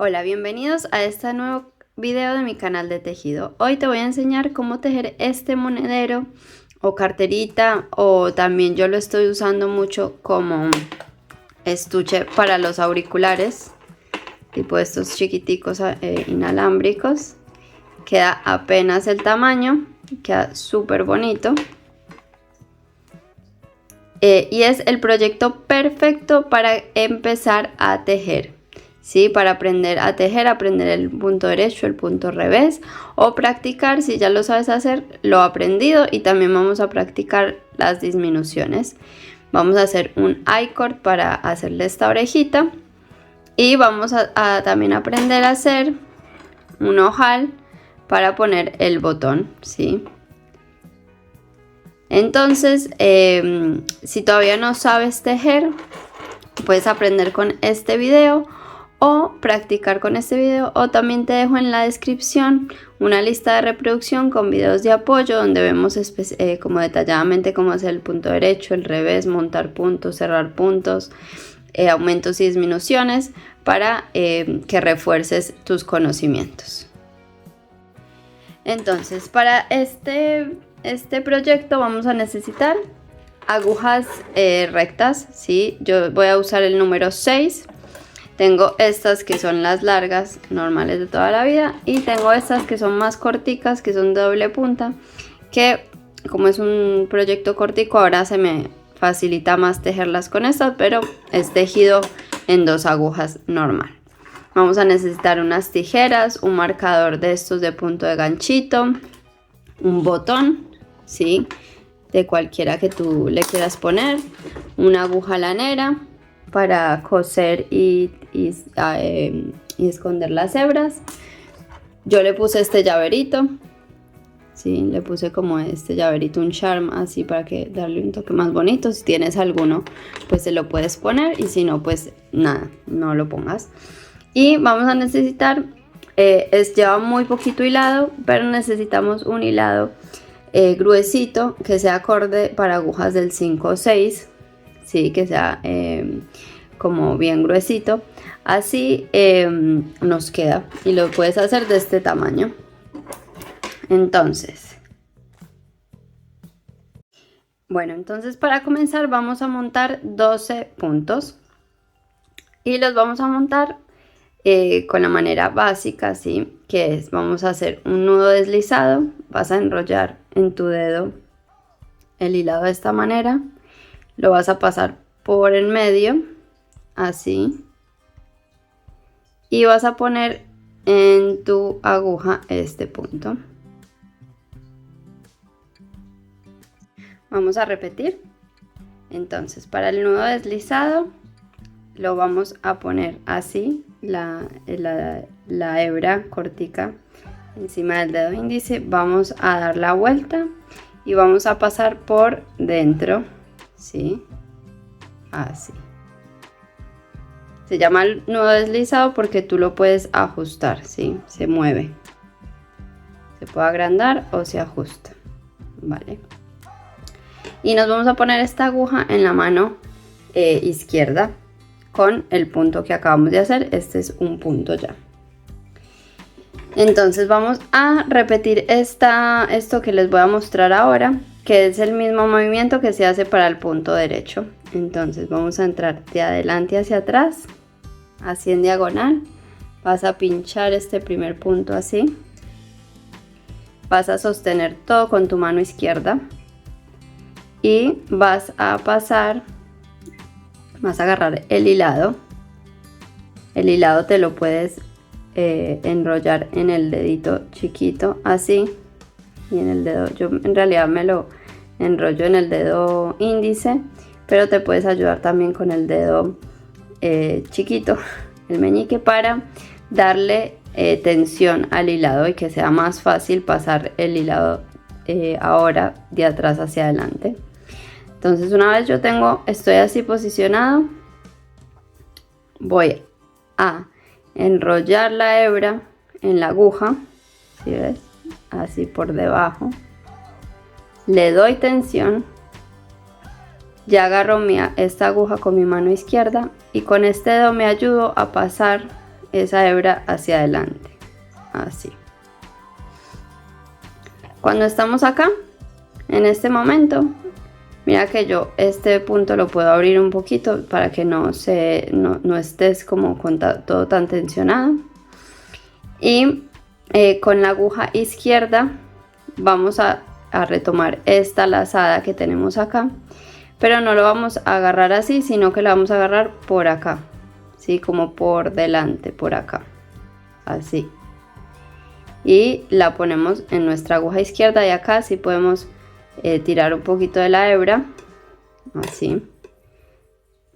Hola, bienvenidos a este nuevo video de mi canal de tejido. Hoy te voy a enseñar cómo tejer este monedero o carterita, o también yo lo estoy usando mucho como estuche para los auriculares, tipo estos chiquiticos inalámbricos. Queda apenas el tamaño, queda súper bonito. Y es el proyecto perfecto para empezar a tejer. ¿Sí? Para aprender a tejer, aprender el punto derecho, el punto revés, o practicar, si ya lo sabes hacer, lo aprendido, y también vamos a practicar las disminuciones. Vamos a hacer un I-cord para hacerle esta orejita, y vamos a también aprender a hacer un ojal para poner el botón, ¿sí? Entonces, si todavía no sabes tejer, puedes aprender con este video o practicar con este video, o también te dejo en la descripción una lista de reproducción con videos de apoyo donde vemos como detalladamente cómo hacer el punto derecho, el revés, montar puntos, cerrar puntos, aumentos y disminuciones, para que refuerces tus conocimientos. Entonces, para este proyecto vamos a necesitar agujas rectas, ¿sí? Yo voy a usar el número 6. Tengo estas que son las largas, normales de toda la vida, y tengo estas que son más corticas, que son de doble punta, que como es un proyecto cortico, ahora se me facilita más tejerlas con estas, pero es tejido en 2 agujas normal. Vamos a necesitar unas tijeras, un marcador de estos de punto de ganchito, un botón, ¿sí? De cualquiera que tú le quieras poner, una aguja lanera para coser y esconder las hebras. Yo le puse este llaverito, ¿sí? Le puse como este llaverito, un charm, así para que darle un toque más bonito. Si tienes alguno, pues se lo puedes poner, y si no, pues nada, no lo pongas. Y vamos a necesitar, lleva muy poquito hilado, pero necesitamos un hilado gruesito, que sea acorde para agujas del 5 o 6, ¿sí? Que sea como bien gruesito, así nos queda, y lo puedes hacer de este tamaño. Entonces, para comenzar vamos a montar 12 puntos, y los vamos a montar con la manera básica, ¿sí? Que es, vamos a hacer un nudo deslizado, vas a enrollar en tu dedo el hilado de esta manera, lo vas a pasar por el medio, así, y vas a poner en tu aguja este punto. Vamos a repetir. Entonces, para el nudo deslizado lo vamos a poner así, la hebra cortica encima del dedo índice, vamos a dar la vuelta y vamos a pasar por dentro, ¿sí? Así. Se llama el nudo deslizado porque tú lo puedes ajustar, ¿sí? Se mueve. Se puede agrandar o se ajusta, ¿vale? Y nos vamos a poner esta aguja en la mano izquierda con el punto que acabamos de hacer. Este es un punto ya. Entonces vamos a repetir esto que les voy a mostrar ahora, que es el mismo movimiento que se hace para el punto derecho. Entonces vamos a entrar de adelante hacia atrás, así en diagonal. Vas a pinchar este primer punto así. Vas a sostener todo con tu mano izquierda y vas a pasar, vas a agarrar el hilado. El hilado te lo puedes enrollar en el dedito chiquito, así, y en el dedo, yo en realidad me lo enrollo en el dedo índice, pero te puedes ayudar también con el dedo chiquito, el meñique, para darle tensión al hilado y que sea más fácil pasar el hilado ahora de atrás hacia adelante. Entonces, una vez estoy así posicionado, voy a enrollar la hebra en la aguja, ¿sí ves? Así por debajo, le doy tensión, ya agarro esta aguja con mi mano izquierda, y con este dedo me ayudo a pasar esa hebra hacia adelante, así. Cuando estamos acá, en este momento, mira que yo este punto lo puedo abrir un poquito para que no estés como con todo tan tensionado. Y con la aguja izquierda vamos a retomar esta lazada que tenemos acá, pero no lo vamos a agarrar así, sino que la vamos a agarrar por acá, ¿sí? Como por delante, por acá, así. Y la ponemos en nuestra aguja izquierda y acá sí podemos tirar un poquito de la hebra, así,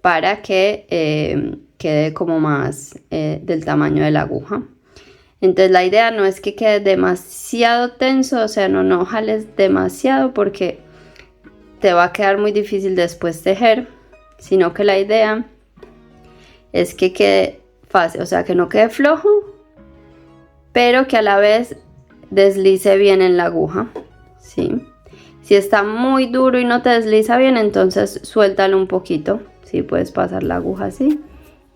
para que quede como más del tamaño de la aguja. Entonces la idea no es que quede demasiado tenso, o sea, no jales demasiado porque te va a quedar muy difícil después tejer, sino que la idea es que quede fácil, o sea, que no quede flojo, pero que a la vez deslice bien en la aguja, ¿sí? Si está muy duro y no te desliza bien, entonces suéltalo un poquito, ¿sí? Puedes pasar la aguja así,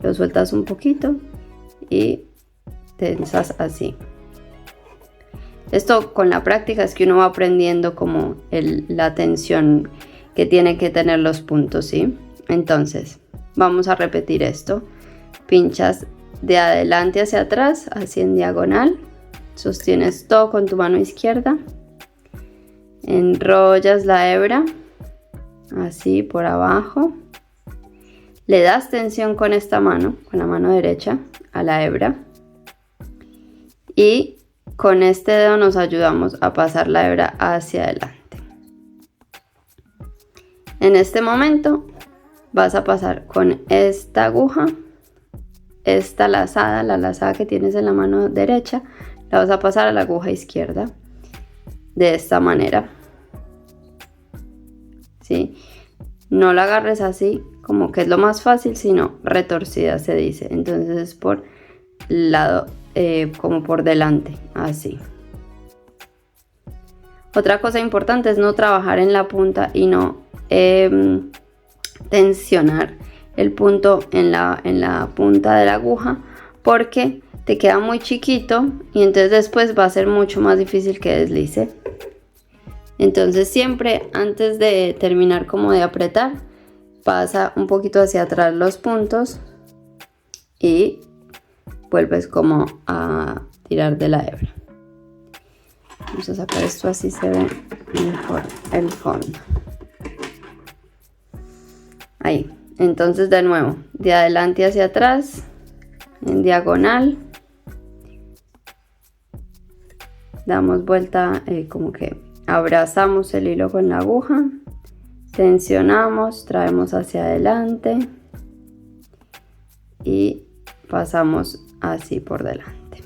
lo sueltas un poquito y tensas así. Esto con la práctica es que uno va aprendiendo como la tensión que tiene que tener los puntos, ¿sí? Entonces vamos a repetir esto. Pinchas de adelante hacia atrás, así en diagonal, sostienes todo con tu mano izquierda, enrollas la hebra así por abajo, le das tensión con esta mano, con la mano derecha a la hebra, y con este dedo nos ayudamos a pasar la hebra hacia adelante. En este momento vas a pasar con esta aguja, esta lazada, la lazada que tienes en la mano derecha, la vas a pasar a la aguja izquierda de esta manera, ¿sí? No la agarres así como que es lo más fácil, sino retorcida se dice, entonces es por lado, como por delante, así. Otra cosa importante es no trabajar en la punta y no tensionar el punto en la punta de la aguja, porque te queda muy chiquito y entonces después va a ser mucho más difícil que deslice. Entonces siempre antes de terminar como de apretar, pasa un poquito hacia atrás los puntos y vuelves como a tirar de la hebra. Vamos a sacar esto, así se ve mejor el fondo. Ahí. Entonces de nuevo, de adelante hacia atrás, en diagonal, damos vuelta, como que abrazamos el hilo con la aguja, tensionamos, traemos hacia adelante y pasamos así por delante.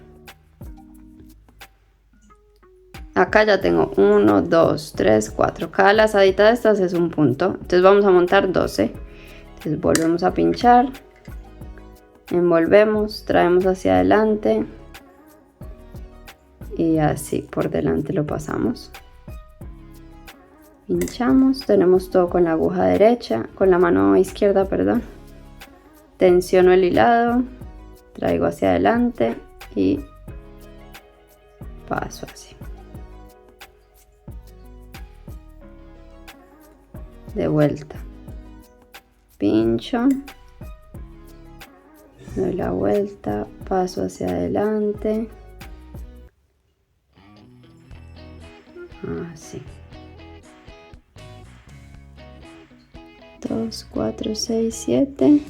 Acá ya tengo 1, 2, 3, 4. Cada lazadita de estas es un punto. Entonces vamos a montar 12. Entonces volvemos a pinchar, envolvemos, traemos hacia adelante y así por delante lo pasamos. Pinchamos, tenemos todo con la aguja derecha, con la mano izquierda, perdón. Tensiono el hilado, traigo hacia adelante y paso así. De vuelta. Pincho. Doy la vuelta, paso hacia adelante. Así. 2, 4, 6, 7.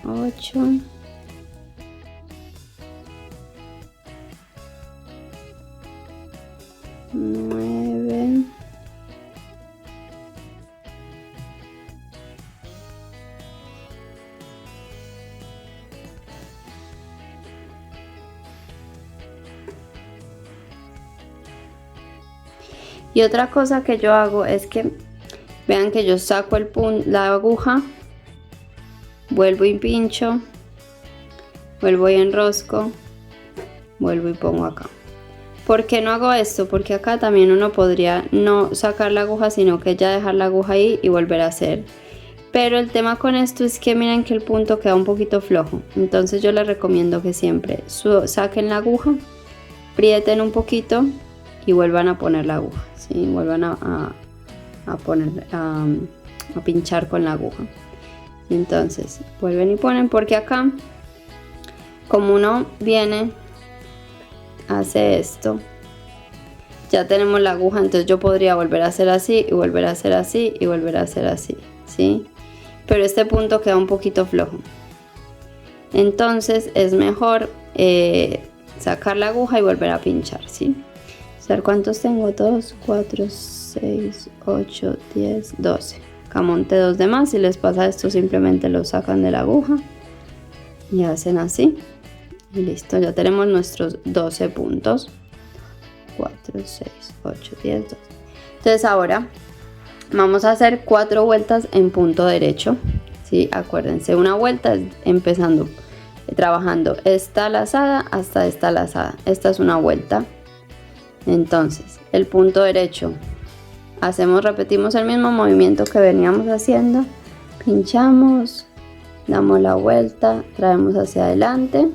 8. 9. 10. Y otra cosa que yo hago es que vean que yo saco la aguja, vuelvo y pincho, vuelvo y enrosco, vuelvo y pongo acá. ¿Por qué no hago esto? Porque acá también uno podría no sacar la aguja, sino que ya dejar la aguja ahí y volver a hacer. Pero el tema con esto es que miren que el punto queda un poquito flojo. Entonces yo les recomiendo que siempre saquen la aguja, aprieten un poquito y vuelvan a poner la aguja, ¿sí? Vuelvan a pinchar con la aguja. Entonces vuelven y ponen, porque acá como uno viene, hace esto, ya tenemos la aguja, entonces yo podría volver a hacer así y volver a hacer así y volver a hacer así, ¿sí? Pero este punto queda un poquito flojo, entonces es mejor sacar la aguja y volver a pinchar, ¿sí? A ver cuántos tengo, 2, 4, 6, 8, 10, 12. Acá monté 2 de más. Si les pasa esto, simplemente lo sacan de la aguja y hacen así y listo, ya tenemos nuestros 12 puntos. 4, 6, 8, 10, 12. Entonces ahora vamos a hacer 4 vueltas en punto derecho, ¿sí? Acuérdense, una vuelta es empezando trabajando esta lazada hasta esta lazada. Esta es una vuelta. Entonces el punto derecho, repetimos el mismo movimiento que veníamos haciendo, pinchamos, damos la vuelta, traemos hacia adelante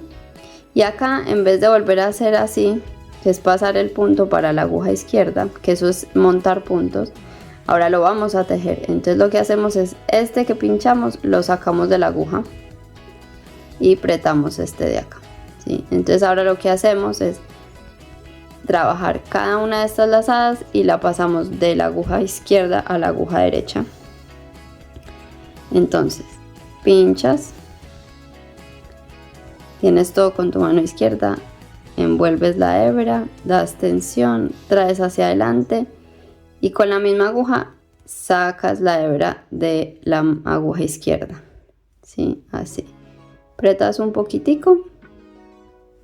y acá en vez de volver a hacer así, que es pasar el punto para la aguja izquierda, que eso es montar puntos, ahora lo vamos a tejer. Entonces lo que hacemos es este que pinchamos lo sacamos de la aguja y apretamos este de acá, ¿sí? Entonces ahora lo que hacemos es trabajar cada una de estas lazadas y la pasamos de la aguja izquierda a la aguja derecha. Entonces pinchas, tienes todo con tu mano izquierda, envuelves la hebra, das tensión, traes hacia adelante y con la misma aguja sacas la hebra de la aguja izquierda, ¿sí? Así, apretas un poquitico,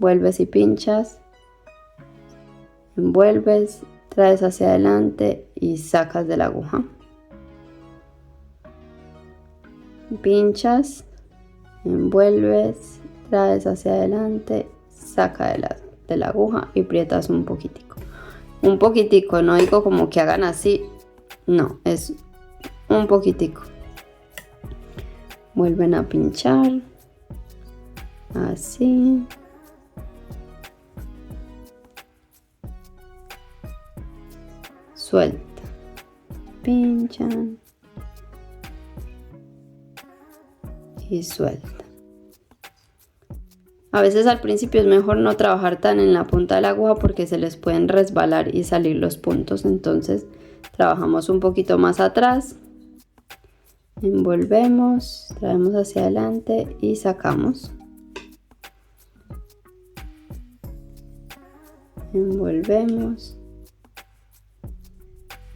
vuelves y pinchas, envuelves, traes hacia adelante y sacas de la aguja, pinchas, envuelves, traes hacia adelante, saca de la aguja y aprietas un poquitico, no digo como que hagan así, no, es un poquitico, vuelven a pinchar, así, suelta, pinchan y suelta. A veces al principio es mejor no trabajar tan en la punta de la aguja porque se les pueden resbalar y salir los puntos, entonces trabajamos un poquito más atrás, envolvemos, traemos hacia adelante y sacamos, envolvemos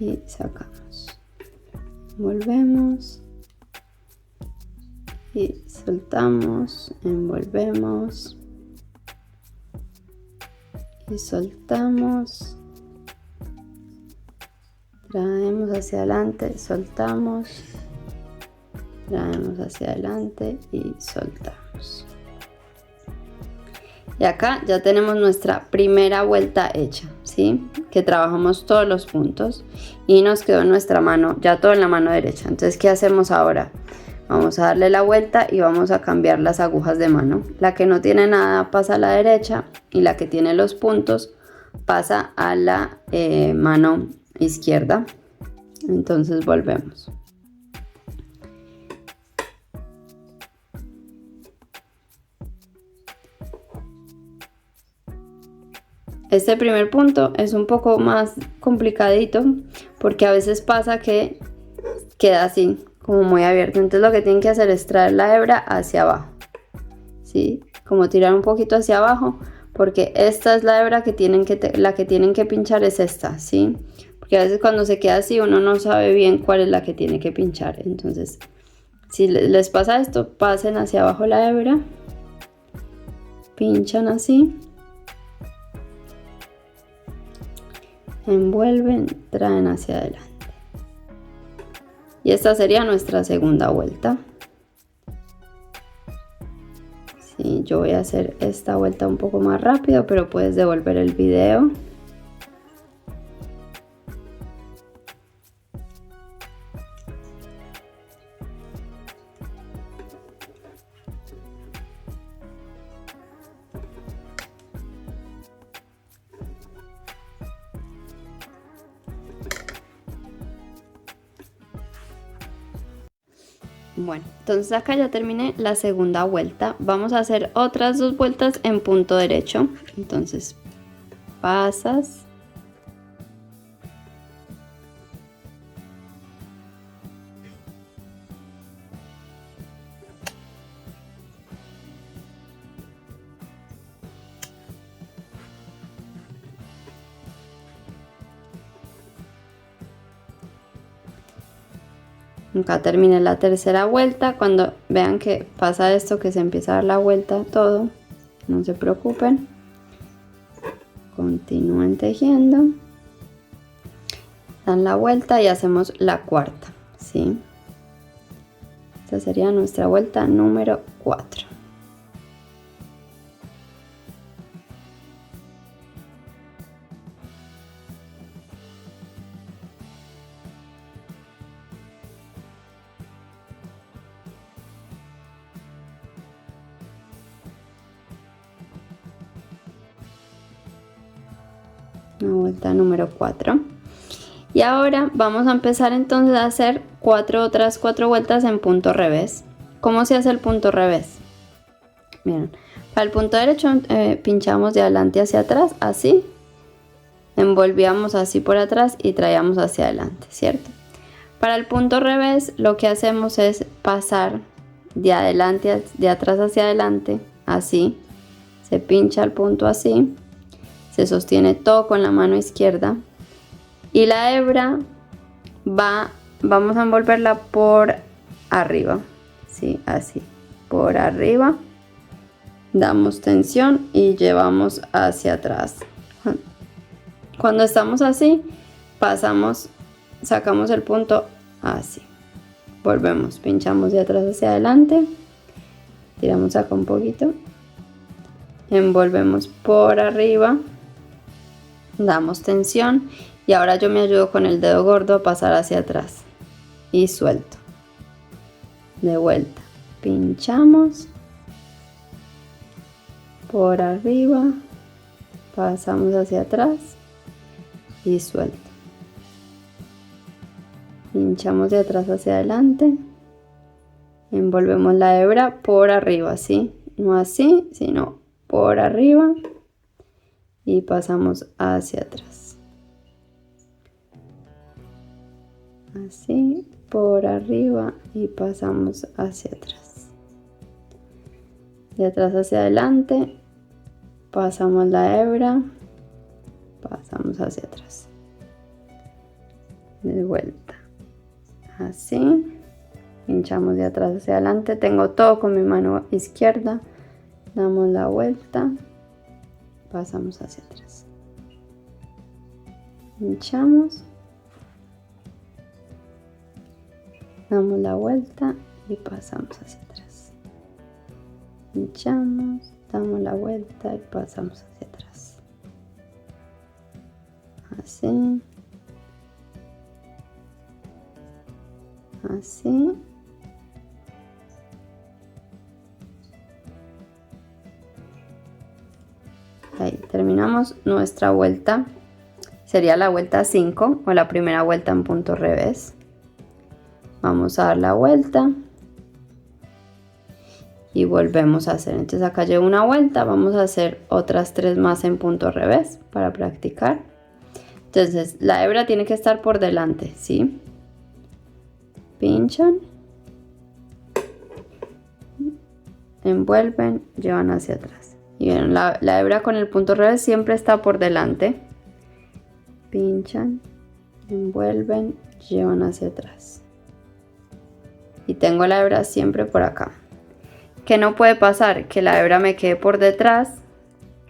y sacamos, envolvemos y soltamos, envolvemos y soltamos, traemos hacia adelante, soltamos, traemos hacia adelante y soltamos. Y acá ya tenemos nuestra primera vuelta hecha, ¿sí? Que trabajamos todos los puntos y nos quedó en nuestra mano, ya todo en la mano derecha. Entonces, ¿qué hacemos ahora? Vamos a darle la vuelta y vamos a cambiar las agujas de mano. La que no tiene nada pasa a la derecha y la que tiene los puntos pasa a la mano izquierda. Entonces volvemos. Este primer punto es un poco más complicadito porque a veces pasa que queda así, como muy abierto. Entonces lo que tienen que hacer es traer la hebra hacia abajo, ¿sí? Como tirar un poquito hacia abajo, porque esta es la hebra que tienen que pinchar es esta, ¿sí? Porque a veces cuando se queda así uno no sabe bien cuál es la que tiene que pinchar. Entonces, si les pasa esto, pasen hacia abajo la hebra, pinchan así, envuelven, traen hacia adelante. Y esta sería nuestra segunda vuelta. Sí, yo voy a hacer esta vuelta un poco más rápido, pero puedes devolver el video. Bueno, entonces acá ya terminé la segunda vuelta. Vamos a hacer otras 2 vueltas en punto derecho. Entonces pasas. Acá terminé la tercera vuelta. Cuando vean que pasa esto, que se empieza a dar la vuelta todo, no se preocupen. Continúen tejiendo. Dan la vuelta y hacemos la cuarta, ¿sí? Esta sería nuestra vuelta número 4. La vuelta número 4. Y ahora vamos a empezar entonces a hacer otras 4 vueltas en punto revés. ¿Cómo se hace el punto revés? Miren, para el punto derecho pinchamos de adelante hacia atrás, así. Envolvíamos así por atrás y traíamos hacia adelante, ¿cierto? Para el punto revés lo que hacemos es pasar de adelante, de atrás hacia adelante, así. Se pincha el punto así. Se sostiene todo con la mano izquierda y la hebra vamos a envolverla por arriba, ¿sí? Así, por arriba, damos tensión y llevamos hacia atrás. Cuando estamos así, sacamos el punto así, volvemos, pinchamos de atrás hacia adelante, tiramos acá un poquito, envolvemos por arriba, damos tensión y ahora yo me ayudo con el dedo gordo a pasar hacia atrás y suelto. De vuelta, pinchamos por arriba, pasamos hacia atrás y suelto. Pinchamos de atrás hacia adelante, envolvemos la hebra por arriba, ¿sí? No así, sino por arriba y pasamos hacia atrás. Así, por arriba y pasamos hacia atrás. De atrás hacia adelante, pasamos la hebra, pasamos hacia atrás. De vuelta. Así, pinchamos de atrás hacia adelante. Tengo todo con mi mano izquierda. Damos la vuelta, pasamos hacia atrás. Pinchamos. Damos la vuelta y pasamos hacia atrás. Pinchamos, damos la vuelta y pasamos hacia atrás. Así. Así. Ahí terminamos nuestra vuelta. Sería la vuelta 5 o la primera vuelta en punto revés. Vamos a dar la vuelta y volvemos a hacer. Entonces acá llevo una vuelta, vamos a hacer otras 3 más en punto revés para practicar. Entonces la hebra tiene que estar por delante, ¿sí? Pinchan, envuelven, llevan hacia atrás. Y ven, la hebra con el punto revés siempre está por delante. Pinchan, envuelven, llevan hacia atrás. Y tengo la hebra siempre por acá. ¿Qué no puede pasar? Que la hebra me quede por detrás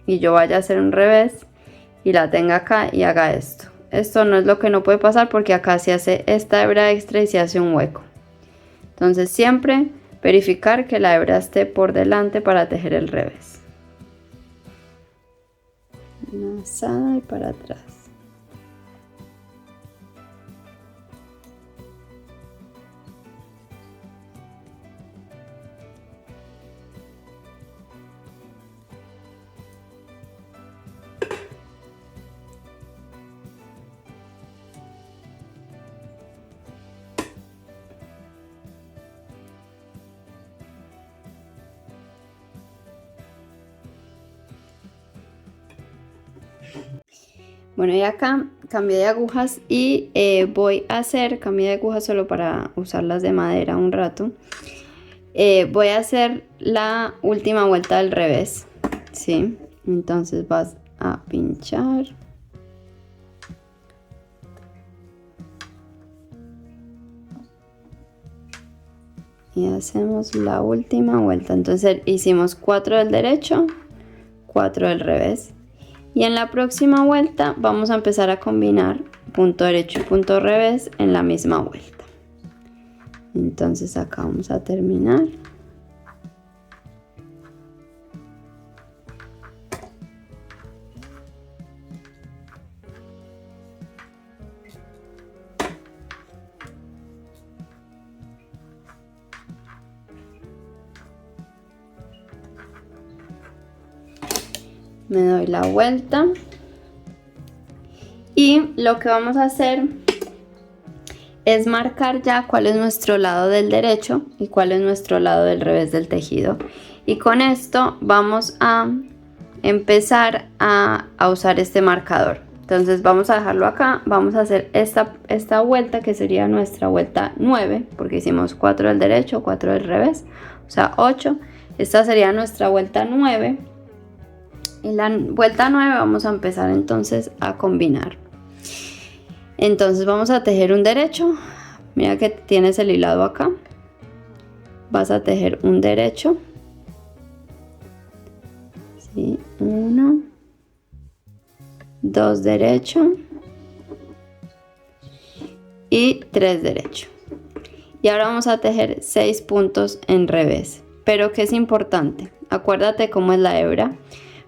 y yo vaya a hacer un revés y la tenga acá y haga esto. Esto no es lo que no puede pasar porque acá se hace esta hebra extra y se hace un hueco. Entonces siempre verificar que la hebra esté por delante para tejer el revés. Una lazada y para atrás. Bueno, y acá cambié de agujas y cambié de agujas solo para usarlas de madera un rato. Voy a hacer la última vuelta al revés, ¿sí? Entonces vas a pinchar. Y hacemos la última vuelta. Entonces hicimos 4 del derecho, 4 del revés. Y en la próxima vuelta vamos a empezar a combinar punto derecho y punto revés en la misma vuelta. Entonces acá vamos a terminar. Me doy la vuelta y lo que vamos a hacer es marcar ya cuál es nuestro lado del derecho y cuál es nuestro lado del revés del tejido, y con esto vamos a empezar a usar este marcador. Entonces vamos a dejarlo acá, vamos a hacer esta vuelta que sería nuestra vuelta 9, porque hicimos 4 del derecho, 4 del revés, o sea 8. Esta sería nuestra vuelta 9. En la vuelta 9 vamos a empezar entonces a combinar. Entonces vamos a tejer un derecho. Mira que tienes el hilado acá. Vas a tejer un derecho. ¿Sí? 1, 2 derecho y 3 derecho. Y ahora vamos a tejer 6 puntos en revés. Pero que es importante, acuérdate cómo es la hebra.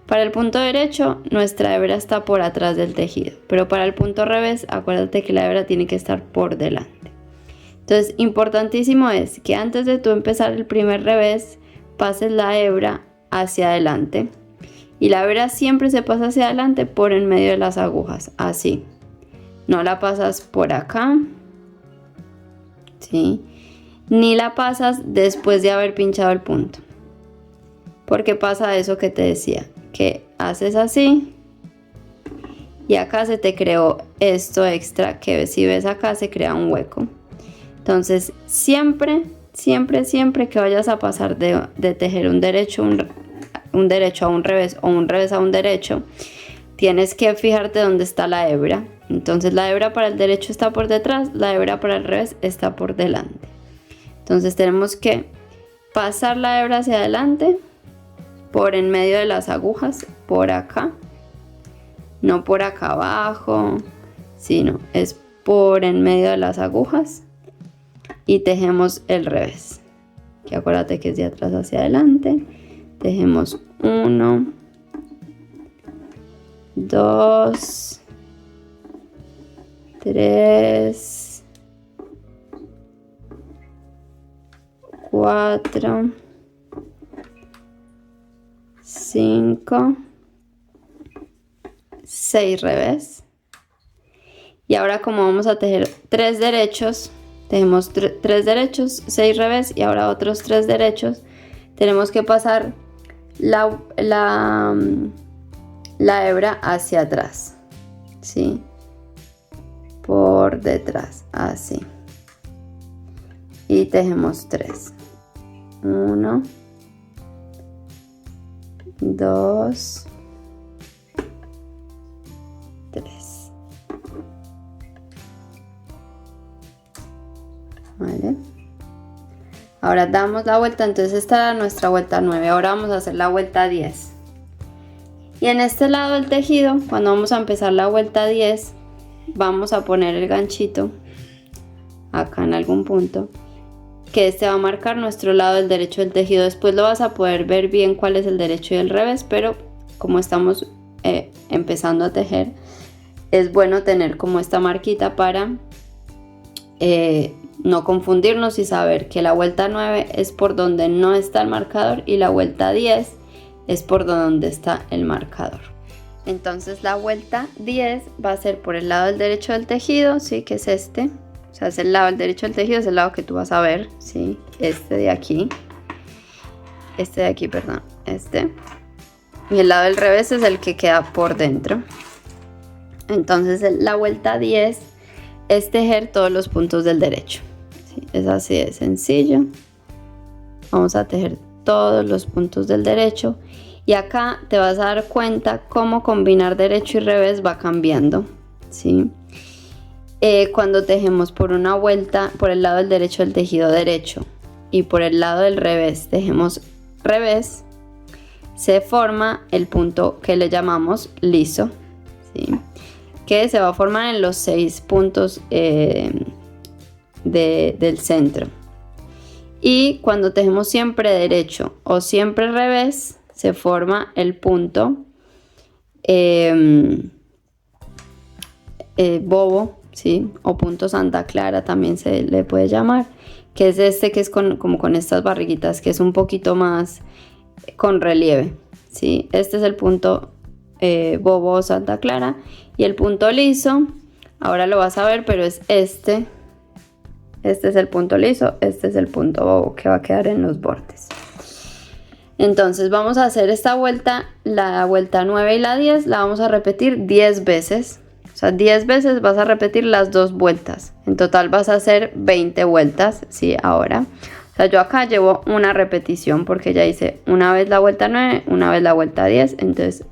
Para el punto derecho, nuestra hebra está por atrás del tejido, pero para el punto revés, acuérdate que la hebra tiene que estar por delante. Entonces, importantísimo es que antes de tú empezar el primer revés, pases la hebra hacia adelante. Y la hebra siempre se pasa hacia adelante por en medio de las agujas, así. No la pasas por acá, ¿sí? Ni la pasas después de haber pinchado el punto. Porque pasa eso que te decía, que haces así y acá se te creó esto extra, que si ves acá se crea un hueco. Entonces siempre que vayas a pasar de tejer un derecho a un revés o un revés a un derecho, tienes que fijarte dónde está la hebra. Entonces la hebra para el derecho está por detrás, la hebra para el revés está por delante. Entonces tenemos que pasar la hebra hacia adelante por en medio de las agujas, por acá, no por acá abajo, sino es por en medio de las agujas, y tejemos el revés, que acuérdate que es de atrás hacia adelante. Tejemos 1, 2, 3, 4, 5, 6 revés. Y ahora, como vamos a tejer 3 derechos, tejemos 3 derechos, 6 revés y ahora otros 3 derechos. Tenemos que pasar la hebra hacia atrás, ¿sí? Por detrás, así. Y tejemos 3. 1, 2, 3. Vale. Ahora damos la vuelta, entonces esta era nuestra vuelta 9. Ahora vamos a hacer la vuelta 10. Y en este lado del tejido, cuando vamos a empezar la vuelta 10, vamos a poner el ganchito acá en algún punto, que este va a marcar nuestro lado del derecho del tejido. Después lo vas a poder ver bien cuál es el derecho y el revés, pero como estamos empezando a tejer, es bueno tener como esta marquita para no confundirnos y saber que la vuelta 9 es por donde no está el marcador y la vuelta 10 es por donde está el marcador. Entonces la vuelta 10 va a ser por el lado del derecho del tejido, ¿sí? Que es este. O sea, es el lado del derecho del tejido, es el lado que tú vas a ver, ¿sí? Este de aquí. Este de aquí, perdón. Este. Y el lado del revés es el que queda por dentro. Entonces la vuelta 10 es tejer todos los puntos del derecho. ¿Sí? Es así de sencillo. Vamos a tejer todos los puntos del derecho y acá te vas a dar cuenta cómo combinar derecho y revés va cambiando, ¿sí? Cuando tejemos por una vuelta por el lado del derecho del tejido derecho y por el lado del revés tejemos revés, se forma el punto que le llamamos liso, ¿sí? Que se va a formar en los 6 puntos del centro. Y cuando tejemos siempre derecho o siempre revés, se forma el punto bobo, ¿sí? O punto Santa Clara también se le puede llamar, que es este que es como con estas barriguitas, que es un poquito más con relieve, ¿sí? Este es el punto bobo o Santa Clara, y el punto liso, ahora lo vas a ver, pero es este. Este es el punto liso, este es el punto bobo que va a quedar en los bordes. Entonces vamos a hacer esta vuelta, la vuelta 9 y la 10, la vamos a repetir 10 veces. O sea, 10 veces vas a repetir las dos vueltas. En total vas a hacer 20 vueltas, ¿sí? Ahora. O sea, yo acá llevo una repetición porque ya hice una vez la vuelta 9, una vez la vuelta 10. Entonces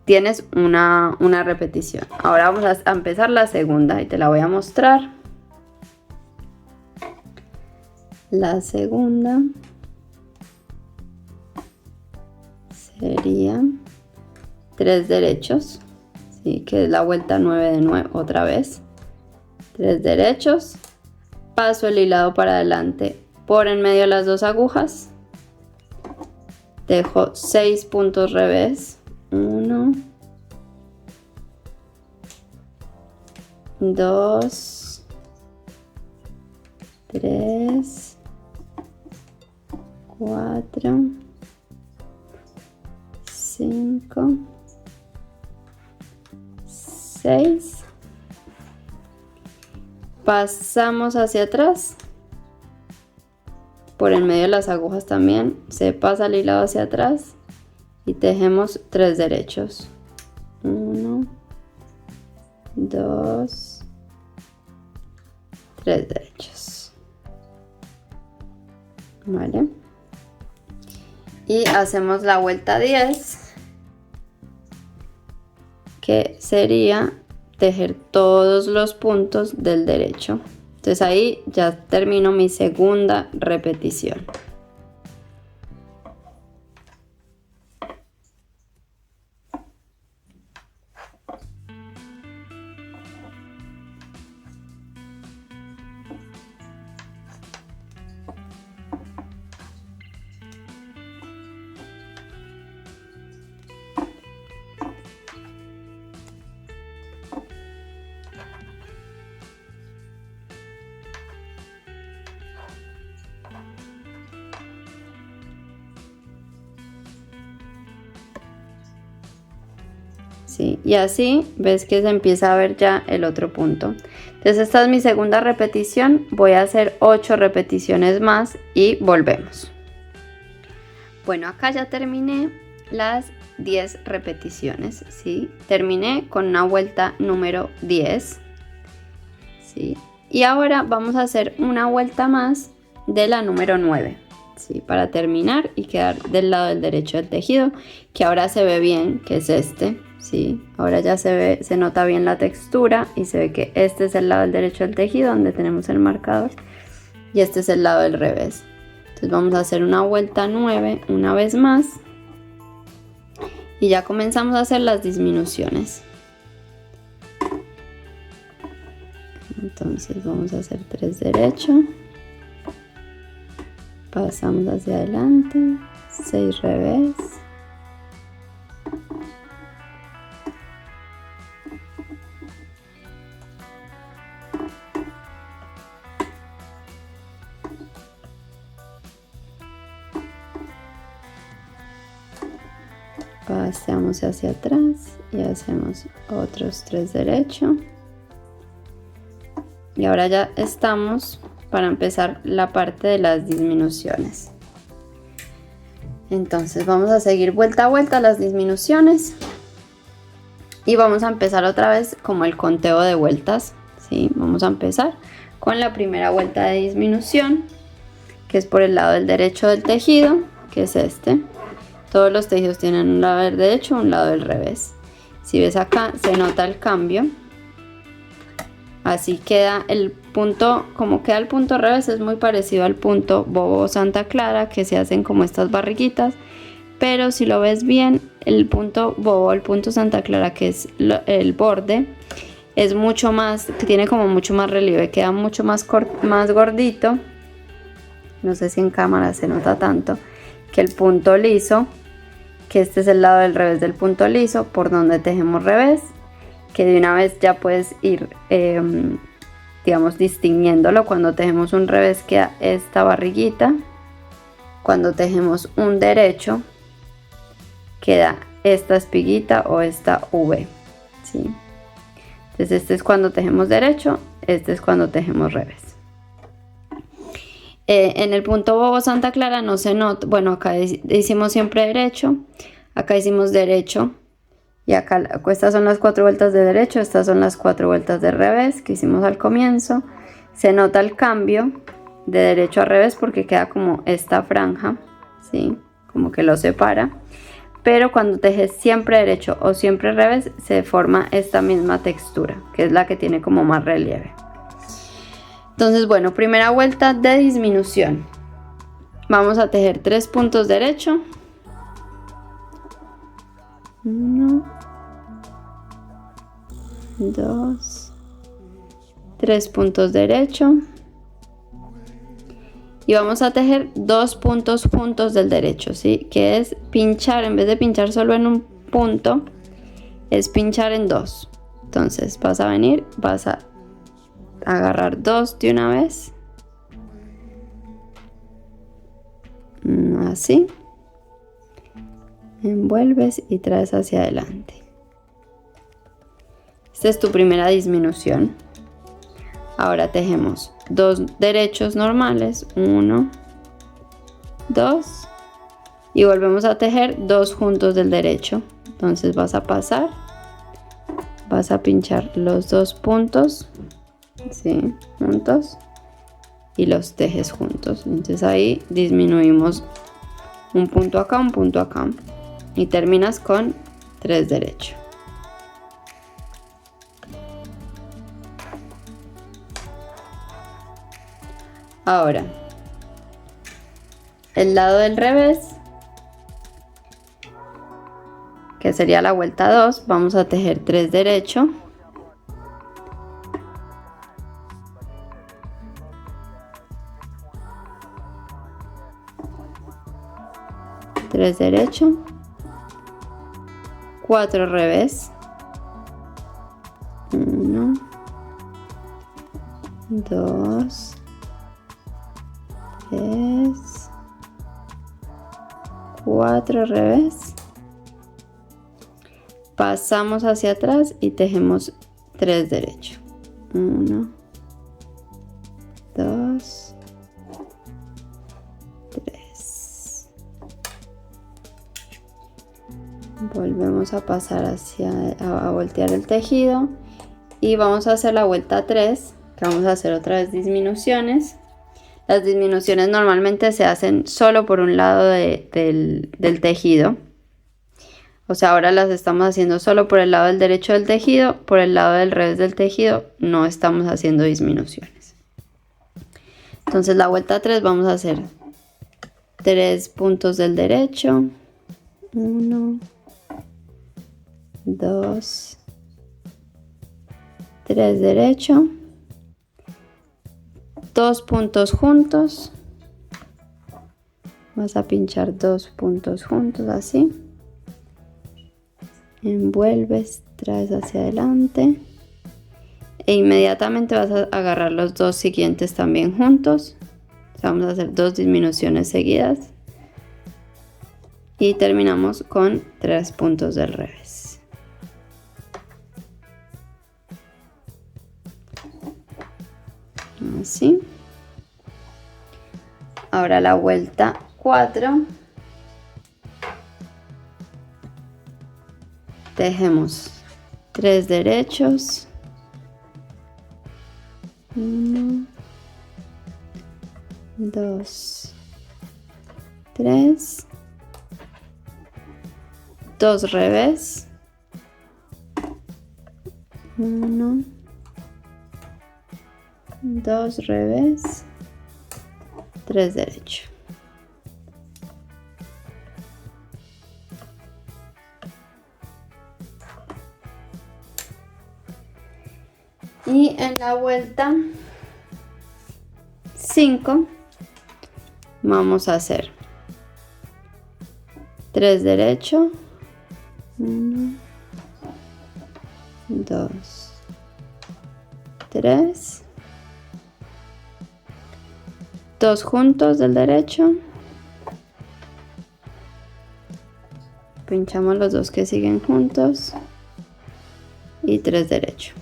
tienes una repetición. Ahora vamos a empezar la segunda y te la voy a mostrar. La segunda sería 3 derechos, ¿sí? Que es la vuelta 9 de nuevo otra vez. 3 derechos, paso el hilado para adelante por en medio de las dos agujas, dejo 6 puntos revés, 1, 2, 3, 4, 5, 6, pasamos hacia atrás, por en medio de las agujas también se pasa el hilado hacia atrás y tejemos 3 derechos, 1, 2, 3 derechos, ¿vale? Y hacemos la vuelta 10, que sería tejer todos los puntos del derecho. Entonces ahí ya termino mi segunda repetición. ¿Sí? Y así ves que se empieza a ver ya el otro punto. Entonces esta es mi segunda repetición, voy a hacer 8 repeticiones más y volvemos. Bueno, acá ya terminé las 10 repeticiones, ¿sí? Terminé con una vuelta número 10, ¿sí? Y ahora vamos a hacer una vuelta más de la número 9, ¿sí? Para terminar y quedar del lado del derecho del tejido, que ahora se ve bien, que es este. Sí, ahora ya se nota bien la textura y se ve que este es el lado del derecho del tejido donde tenemos el marcador y este es el lado del revés. Entonces vamos a hacer una vuelta 9 una vez más y ya comenzamos a hacer las disminuciones. Entonces vamos a hacer 3 derecho, pasamos hacia adelante, 6 revés, pasamos hacia atrás y hacemos otros 3 derecho. Y ahora ya estamos para empezar la parte de las disminuciones. Entonces vamos a seguir vuelta a vuelta las disminuciones. Y vamos a empezar otra vez como el conteo de vueltas, ¿sí? Vamos a empezar con la primera vuelta de disminución, que es por el lado del derecho del tejido, que es este. Todos los tejidos tienen un lado del derecho, un lado del revés. Si ves acá, se nota el cambio. Así queda el punto, como queda el punto revés, es muy parecido al punto bobo Santa Clara, que se hacen como estas barriguitas. Pero si lo ves bien, el punto bobo, el punto Santa Clara, que es el borde, es mucho más, tiene como mucho más relieve, queda mucho más gordito. No sé si en cámara se nota tanto, que el punto liso, que este es el lado del revés del punto liso, por donde tejemos revés, que de una vez ya puedes ir, digamos, distinguiéndolo. Cuando tejemos un revés queda esta barriguita, cuando tejemos un derecho queda esta espiguita o esta V, ¿sí? Entonces este es cuando tejemos derecho, este es cuando tejemos revés. En el punto bobo Santa Clara no se nota, bueno, acá hicimos siempre derecho, acá hicimos derecho y acá estas son las 4 vueltas de derecho, estas son las 4 vueltas de revés que hicimos al comienzo. Se nota el cambio de derecho a revés porque queda como esta franja, ¿sí? Como que lo separa. Pero cuando tejes siempre derecho o siempre revés, se forma esta misma textura, que es la que tiene como más relieve. Entonces, bueno, primera vuelta de disminución. Vamos a tejer 3 puntos derecho. 1, 2, 3 puntos derecho. Y vamos a tejer 2 puntos juntos del derecho, ¿sí? Que es pinchar, en vez de pinchar solo en un punto, es pinchar en 2. Entonces vas a venir, vas a agarrar 2 de una vez. Así. Envuelves y traes hacia adelante. Esta es tu primera disminución. Ahora tejemos 2 derechos normales, 1, 2, y volvemos a tejer 2 juntos del derecho. Entonces vas a pasar, vas a pinchar los 2 puntos, ¿sí? Juntos, y los tejes juntos. Entonces ahí disminuimos un punto acá, y terminas con 3 derechos. Ahora, el lado del revés, que sería la vuelta 2, vamos a tejer 3 derecho, tres derecho, 4 revés, 1, 2, 3, 4 revés, pasamos hacia atrás y tejemos 3 derecho, 1, 2, 3, volvemos a pasar a voltear el tejido y vamos a hacer la vuelta 3, que vamos a hacer otra vez disminuciones. Las disminuciones normalmente se hacen solo por un lado del tejido. O sea, ahora las estamos haciendo solo por el lado del derecho del tejido, por el lado del revés del tejido no estamos haciendo disminuciones. Entonces la vuelta 3 vamos a hacer 3 puntos del derecho, 1, 2, 3 derecho, 2 puntos juntos, vas a pinchar 2 puntos juntos así, envuelves, traes hacia adelante e inmediatamente vas a agarrar los 2 siguientes también juntos. Vamos a hacer 2 disminuciones seguidas y terminamos con 3 puntos del revés. Así. Ahora la vuelta 4, tejemos 3 derechos, 1, 2, 3, 2 revés, 1, 2 revés, 3 derecho. Y en la vuelta 5 vamos a hacer 3 derecho, 1, 2, 3, 2 juntos del derecho, pinchamos los dos que siguen juntos y 3 derecho.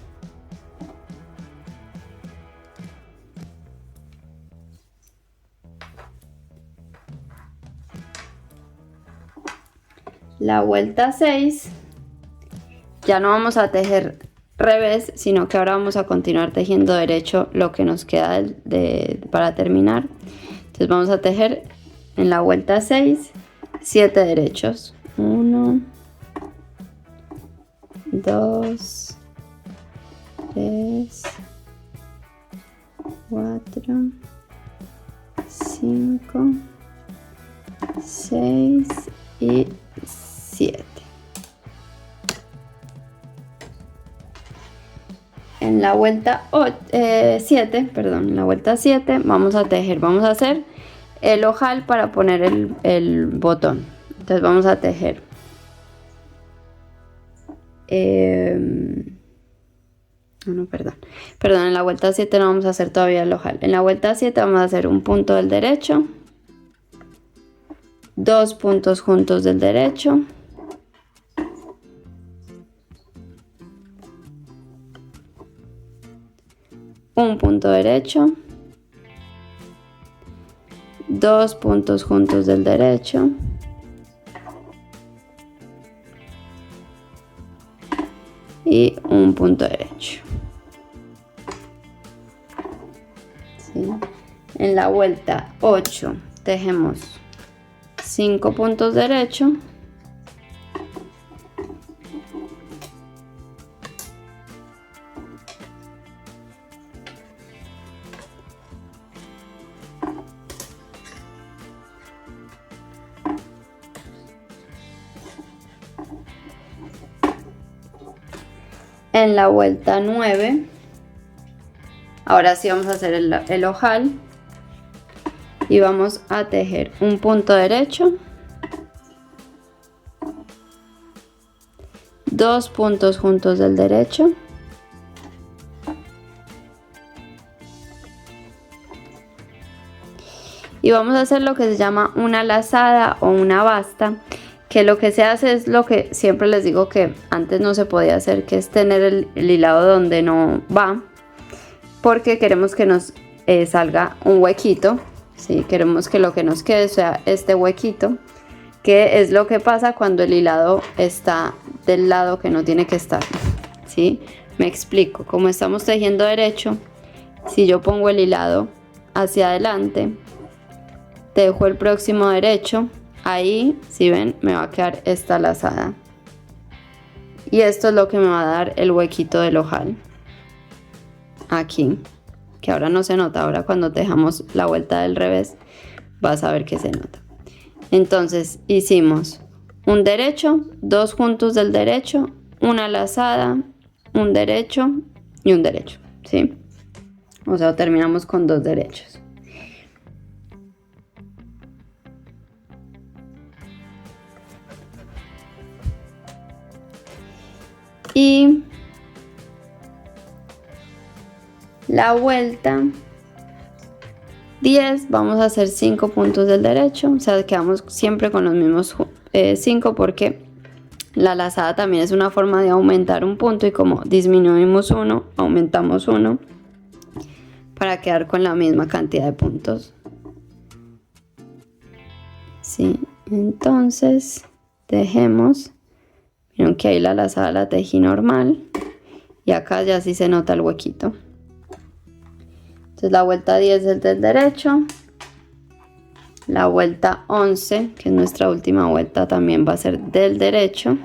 La vuelta 6 ya no vamos a tejer revés, sino que ahora vamos a continuar tejiendo derecho lo que nos queda para terminar. Entonces vamos a tejer en la vuelta 6 7 derechos, 1, 2, 3, 4, 5, 6 y 7. En la vuelta 7, perdón, en la vuelta 7 vamos a tejer, vamos a hacer el ojal para poner el botón. Entonces vamos a tejer perdón, en la vuelta 7 no vamos a hacer todavía el ojal. En la vuelta 7 vamos a hacer un punto del derecho, 2 puntos juntos del derecho, un punto derecho, 2 puntos juntos del derecho, y un punto derecho. ¿Sí? En la vuelta 8 tejemos 5 puntos derecho, en la vuelta 9 ahora sí vamos a hacer el ojal y vamos a tejer un punto derecho, 2 puntos juntos del derecho, y vamos a hacer lo que se llama una lazada o una basta, que lo que se hace es lo que siempre les digo que antes no se podía hacer, que es tener el hilado donde no va, porque queremos que nos salga un huequito, ¿sí? Queremos que lo que nos quede sea este huequito, que es lo que pasa cuando el hilado está del lado que no tiene que estar, ¿sí? Me explico. Como estamos tejiendo derecho, si yo pongo el hilado hacia adelante, tejo el próximo derecho, ahí, si ven, me va a quedar esta lazada. Y esto es lo que me va a dar el huequito del ojal. Aquí, que ahora no se nota, ahora cuando tejamos la vuelta del revés, vas a ver que se nota. Entonces, hicimos un derecho, 2 juntos del derecho, una lazada, un derecho y un derecho, ¿sí? O sea, terminamos con 2 derechos. Y la vuelta 10 vamos a hacer 5 puntos del derecho, o sea, quedamos siempre con los mismos 5 porque la lazada también es una forma de aumentar un punto y como disminuimos uno, aumentamos uno para quedar con la misma cantidad de puntos. Sí, entonces tejemos. Vieron que ahí la lazada la tejí normal. y acá ya sí se nota el huequito. Entonces la vuelta 10 es del derecho, la vuelta 11, que es nuestra última vuelta, también va a ser del derecho.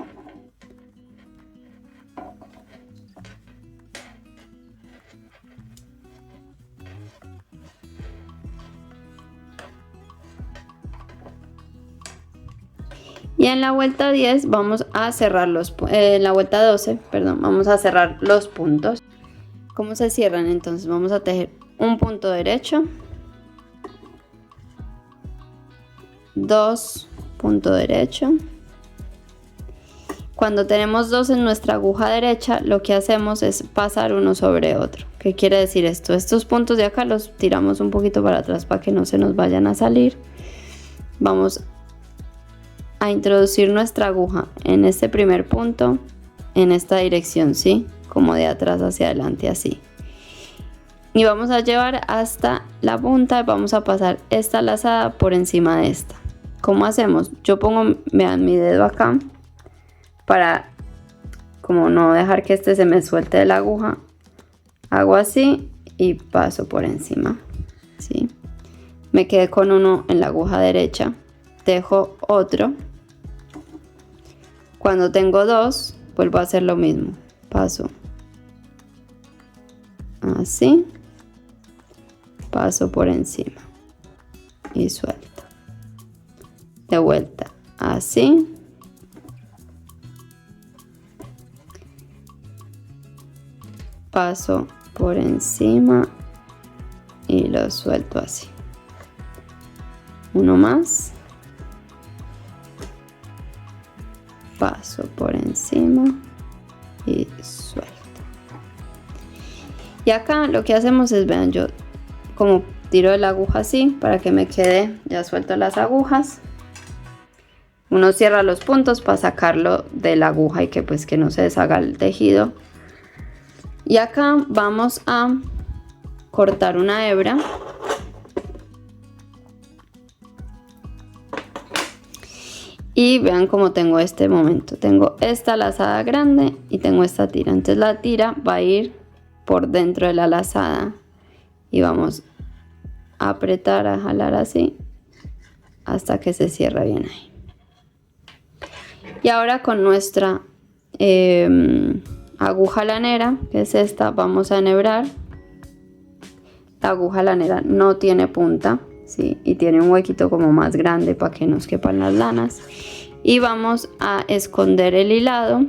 Y en la vuelta 10 vamos a cerrar en la vuelta 12, perdón, vamos a cerrar los puntos. ¿Cómo se cierran? Entonces vamos a tejer un punto derecho, 2 punto derecho. Cuando tenemos 2 en nuestra aguja derecha, lo que hacemos es pasar uno sobre otro. ¿Qué quiere decir esto? Estos puntos de acá los tiramos un poquito para atrás para que no se nos vayan a salir. Vamos a introducir nuestra aguja en este primer punto, en esta dirección, ¿sí? Como de atrás hacia adelante, así. Y vamos a llevar hasta la punta, vamos a pasar esta lazada por encima de esta. ¿Cómo hacemos? Yo pongo, vean, mi dedo acá, para como no dejar que este se me suelte de la aguja. Hago así y paso por encima, ¿sí? Me quedé con uno en la aguja derecha, dejo otro. Cuando tengo 2, vuelvo a hacer lo mismo, paso así, paso por encima y suelto, de vuelta así, paso por encima y lo suelto así. Uno más, paso por encima y suelto. Y acá lo que hacemos es, vean, yo como tiro la aguja así para que me quede, ya suelto las agujas. Uno cierra los puntos para sacarlo de la aguja y que pues que no se deshaga el tejido. Y acá vamos a cortar una hebra. Y vean cómo tengo este momento. Tengo esta lazada grande y tengo esta tira. Entonces la tira va a ir por dentro de la lazada. Y vamos a apretar, a jalar así, hasta que se cierre bien ahí. Y ahora con nuestra aguja lanera, que es esta, vamos a enhebrar. La aguja lanera no tiene punta, ¿sí? Y tiene un huequito como más grande para que nos quepan las lanas. Y vamos a esconder el hilado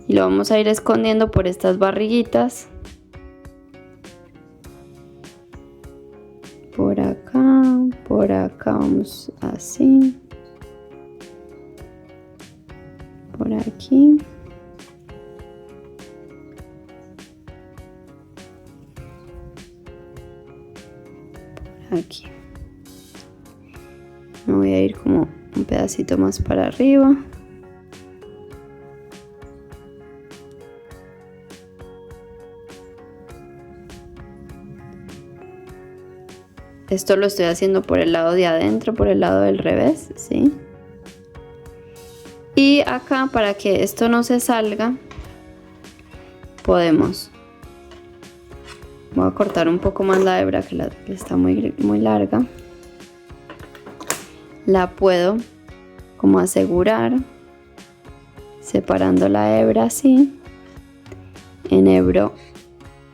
y lo vamos a ir escondiendo por estas barriguitas. Por acá vamos así. Por aquí. Por aquí. Me voy a ir como un pedacito más para arriba. Esto lo estoy haciendo por el lado de adentro, por el lado del revés, ¿sí? Y acá, para que esto no se salga, podemos... Voy a cortar un poco más la hebra, que está muy larga. La puedo como asegurar, separando la hebra así. Enhebro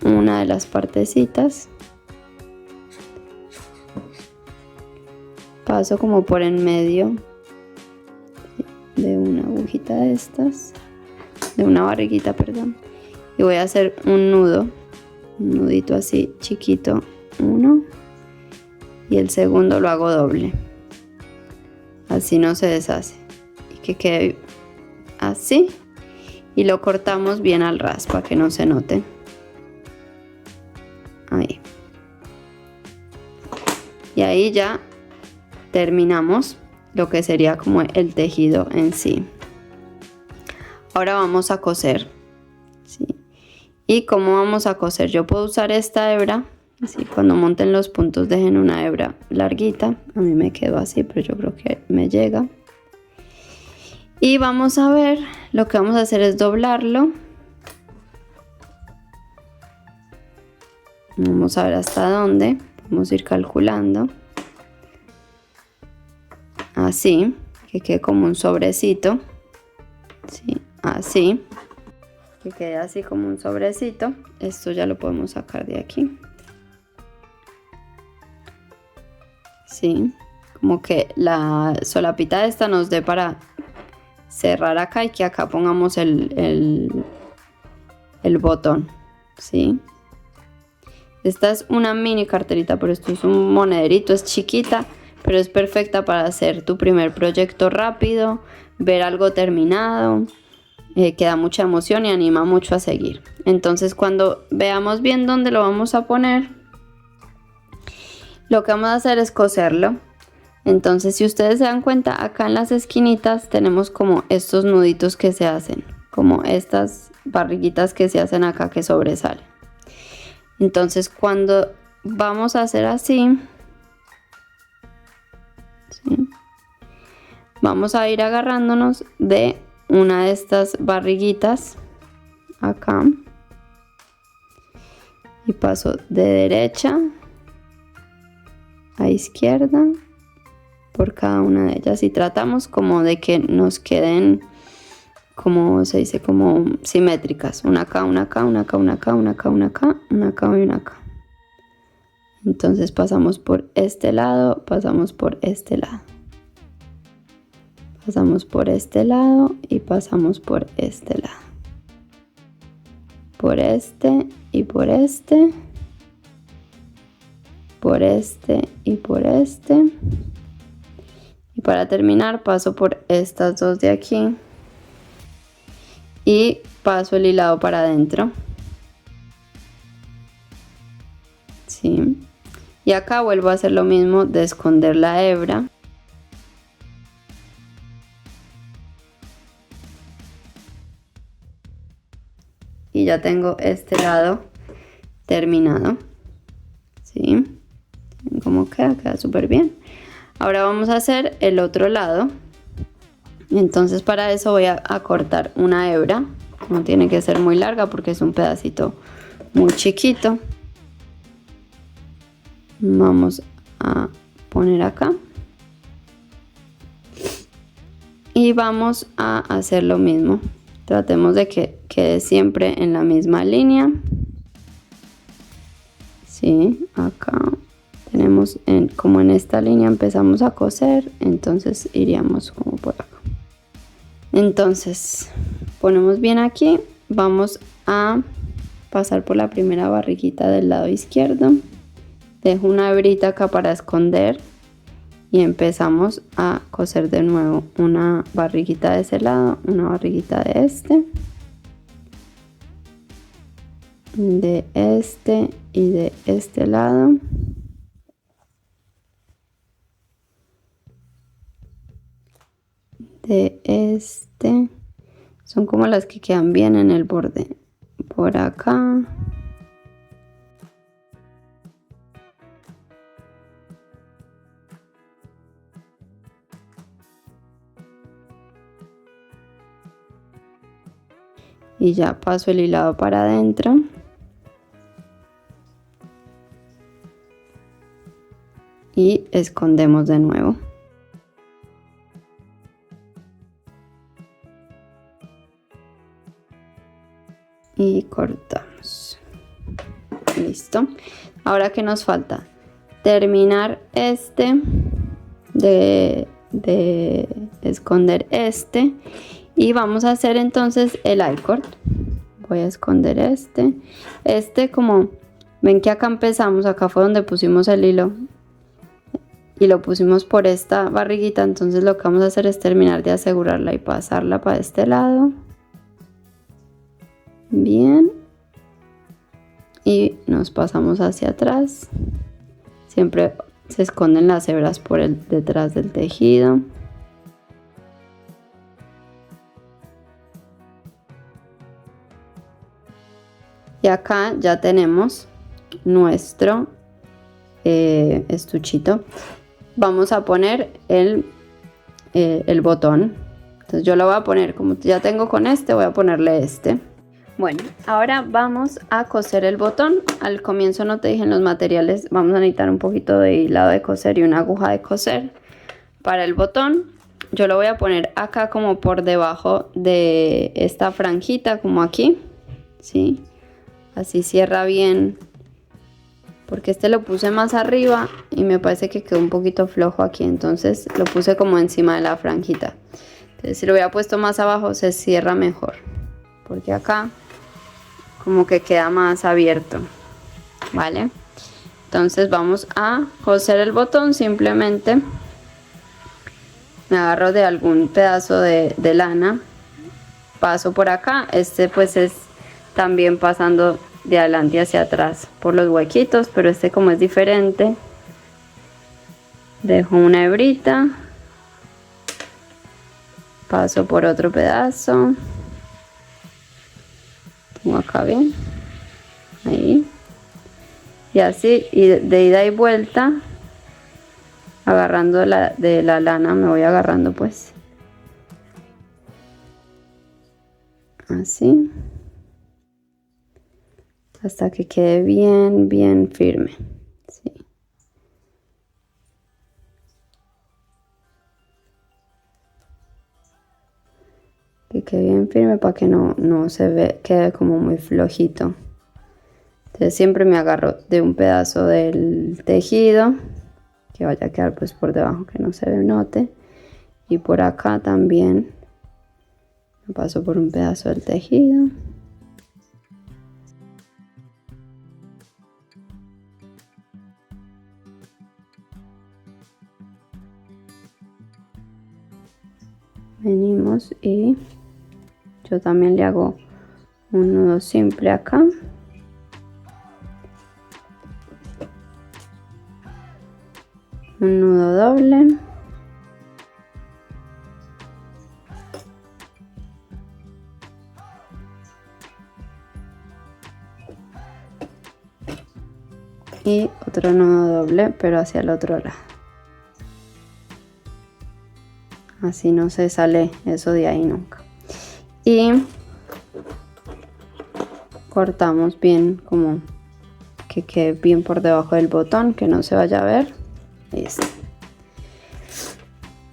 una de las partecitas. Paso como por en medio de una agujita de estas, de una barriguita, perdón, y voy a hacer un nudo, un nudito así chiquito, uno, y el segundo lo hago doble, así no se deshace, y que quede así, y lo cortamos bien al ras para que no se note. Ahí. Y ahí ya terminamos lo que sería como el tejido en sí. Ahora vamos a coser, ¿sí? ¿Y cómo vamos a coser? Yo puedo usar esta hebra, así cuando monten los puntos dejen una hebra larguita. A mí me quedó así, pero yo creo que me llega. Y vamos a ver, lo que vamos a hacer es doblarlo. Vamos a ver hasta dónde. Vamos a ir calculando. Así, que quede como un sobrecito. Sí, así. Que quede así como un sobrecito. Esto ya lo podemos sacar de aquí. Sí, como que la solapita esta nos dé para cerrar acá y que acá pongamos el botón. Sí. Esta es una mini carterita, pero esto es un monederito, es chiquita, pero es perfecta para hacer tu primer proyecto rápido, ver algo terminado, que da mucha emoción y anima mucho a seguir. Entonces cuando veamos bien dónde lo vamos a poner, lo que vamos a hacer es coserlo. Entonces si ustedes se dan cuenta, acá en las esquinitas tenemos como estos nuditos que se hacen, como estas barriguitas que se hacen acá que sobresalen. Entonces cuando vamos a hacer así, ¿sí? Vamos a ir agarrándonos de una de estas barriguitas acá y paso de derecha a izquierda por cada una de ellas y tratamos como de que nos queden, como se dice, como simétricas, una acá, una acá, una acá, una acá, una acá, una acá, una acá y una acá. Entonces pasamos por este lado, pasamos por este lado, pasamos por este lado y pasamos por este lado, por este y por este, por este y por este, y para terminar paso por estas dos de aquí y paso el hilado para adentro. ¿Sí? Y acá vuelvo a hacer lo mismo de esconder la hebra. Y ya tengo este lado terminado. ¿Sí? ¿Ven cómo queda? Queda súper bien. Ahora vamos a hacer el otro lado. Entonces para eso voy a cortar una hebra. No tiene que ser muy larga porque es un pedacito muy chiquito. Vamos a poner acá. Y vamos a hacer lo mismo. Tratemos de que quede siempre en la misma línea. Sí, acá tenemos como en esta línea empezamos a coser, entonces iríamos como por acá. Entonces ponemos bien aquí, vamos a pasar por la primera barriguita del lado izquierdo, dejo una hebrita acá para esconder y empezamos a coser de nuevo una barriguita de ese lado, una barriguita de este y de este lado. De este son como las que quedan bien en el borde por acá. Y ya paso el hilado para adentro. Y escondemos de nuevo. Y cortamos. Listo. Ahora, ¿qué nos falta? Terminar este de esconder este y vamos a hacer entonces el I-cord. Voy a esconder este como ven que acá empezamos, acá fue donde pusimos el hilo y lo pusimos por esta barriguita, entonces lo que vamos a hacer es terminar de asegurarla y pasarla para este lado. Bien, y nos pasamos hacia atrás. Siempre se esconden las hebras por detrás del tejido. Y acá ya tenemos nuestro estuchito. Vamos a poner el botón. Entonces yo lo voy a poner, como ya tengo con este, voy a ponerle este. Bueno, ahora vamos a coser el botón. Al comienzo no te dije en los materiales, vamos a necesitar un poquito de hilado de coser y una aguja de coser. Para el botón, yo lo voy a poner acá como por debajo de esta franjita, como aquí, ¿sí? Así cierra bien, porque este lo puse más arriba y me parece que quedó un poquito flojo aquí, entonces lo puse como encima de la franjita. Entonces si lo hubiera puesto más abajo se cierra mejor, porque acá como que queda más abierto, ¿vale? Entonces vamos a coser el botón. Simplemente me agarro de algún pedazo de lana, paso por acá, este pues es también pasando de adelante hacia atrás por los huequitos, pero este como es diferente, dejo una hebrita, paso por otro pedazo, pongo acá bien, ahí, y así, y de ida y vuelta, agarrando de la lana, me voy agarrando pues, así, hasta que quede bien firme, ¿sí? Que quede bien firme para que no se quede como muy flojito. Entonces siempre me agarro de un pedazo del tejido que vaya a quedar pues por debajo, que no se note, y por acá también me paso por un pedazo del tejido. Venimos y yo también le hago un nudo simple acá, un nudo doble, y otro nudo doble pero hacia el otro lado, así no se sale eso de ahí nunca, y cortamos bien, como que quede bien por debajo del botón, que no se vaya a ver. Listo.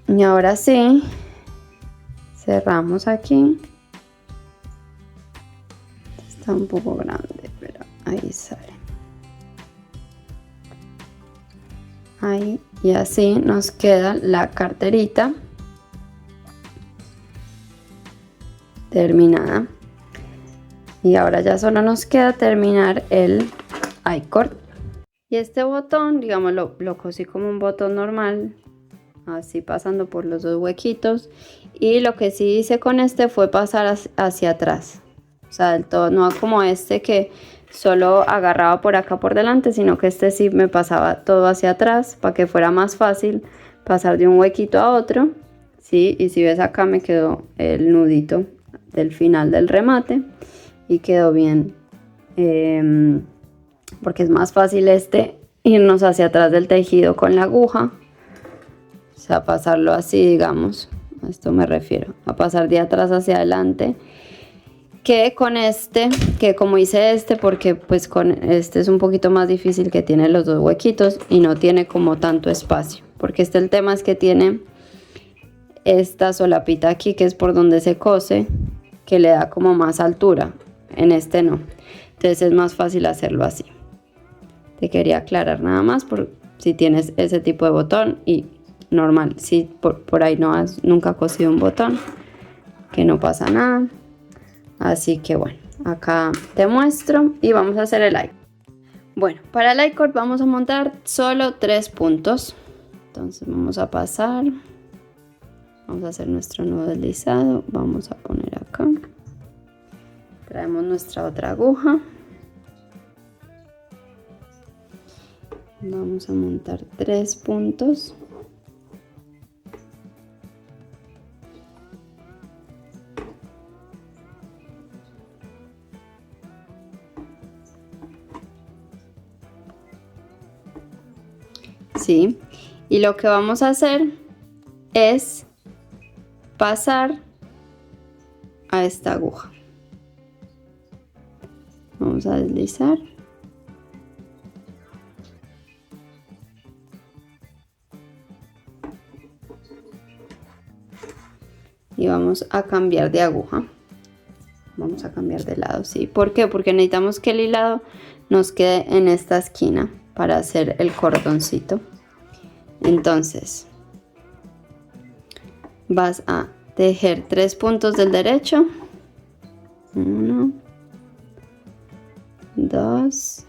Y ahora sí, cerramos aquí. Está un poco grande, pero ahí sale. Ahí, y así nos queda la carterita terminada. Y ahora ya solo nos queda terminar el I-cord. Y este botón, digamos, lo cosí como un botón normal, así pasando por los dos huequitos. Y lo que sí hice con este fue pasar hacia atrás. O sea, del todo, no como este que solo agarraba por acá por delante, sino que este sí me pasaba todo hacia atrás para que fuera más fácil pasar de un huequito a otro, ¿sí? Y si ves acá me quedó el nudito del final del remate y quedó bien, porque es más fácil irnos hacia atrás del tejido con la aguja, o sea, pasarlo así, digamos, a esto me refiero, a pasar de atrás hacia adelante, que con este, que como hice porque pues con este es un poquito más difícil, que tiene los dos huequitos y no tiene como tanto espacio, porque el tema es que tiene esta solapita aquí, que es por donde se cose, que le da como más altura, en este no, entonces es más fácil hacerlo así. Te quería aclarar nada más por si tienes ese tipo de botón, y normal, si por ahí no has nunca cosido un botón, que no pasa nada. Así que bueno, acá te muestro y vamos a hacer el I-cord. Bueno, para el I-cord vamos a montar solo 3 puntos. Entonces vamos a pasar, vamos a hacer nuestro nudo deslizado, vamos a poner acá, traemos nuestra otra aguja, vamos a montar 3 puntos. ¿Sí? Y lo que vamos a hacer es pasar a esta aguja. Vamos a deslizar. Y vamos a cambiar de aguja. Vamos a cambiar de lado, ¿sí? ¿Por qué? Porque necesitamos que el hilado nos quede en esta esquina para hacer el cordoncito. Entonces, vas a tejer 3 puntos del derecho. 1, 2,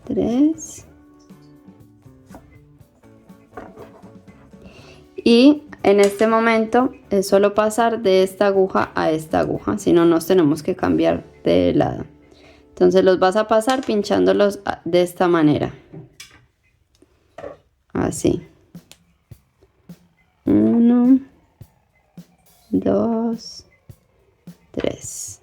3. Y en este momento es solo pasar de esta aguja a esta aguja, si no nos tenemos que cambiar de lado. Entonces los vas a pasar pinchándolos de esta manera. Así. 1, 2, 3.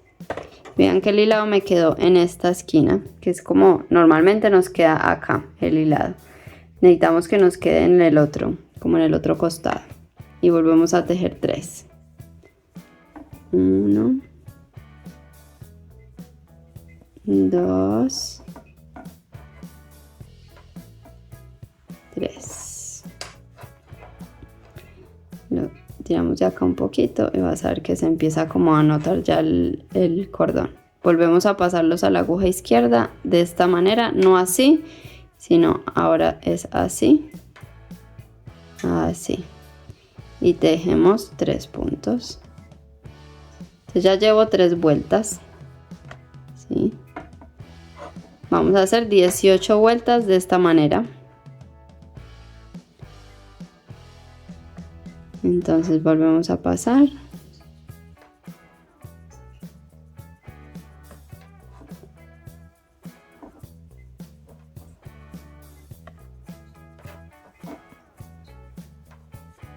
Vean que el hilado me quedó en esta esquina, que es como normalmente nos queda acá el hilado. Necesitamos que nos quede en el otro, como en el otro costado. Y volvemos a tejer 3. 1, 2, 3. Lo tiramos de acá un poquito y vas a ver que se empieza como a notar ya el cordón. Volvemos a pasarlos a la aguja izquierda de esta manera, no así, sino ahora es así, así. Y tejemos 3 puntos. Entonces ya llevo 3 vueltas, ¿sí? Vamos a hacer 18 vueltas de esta manera. Entonces volvemos a pasar.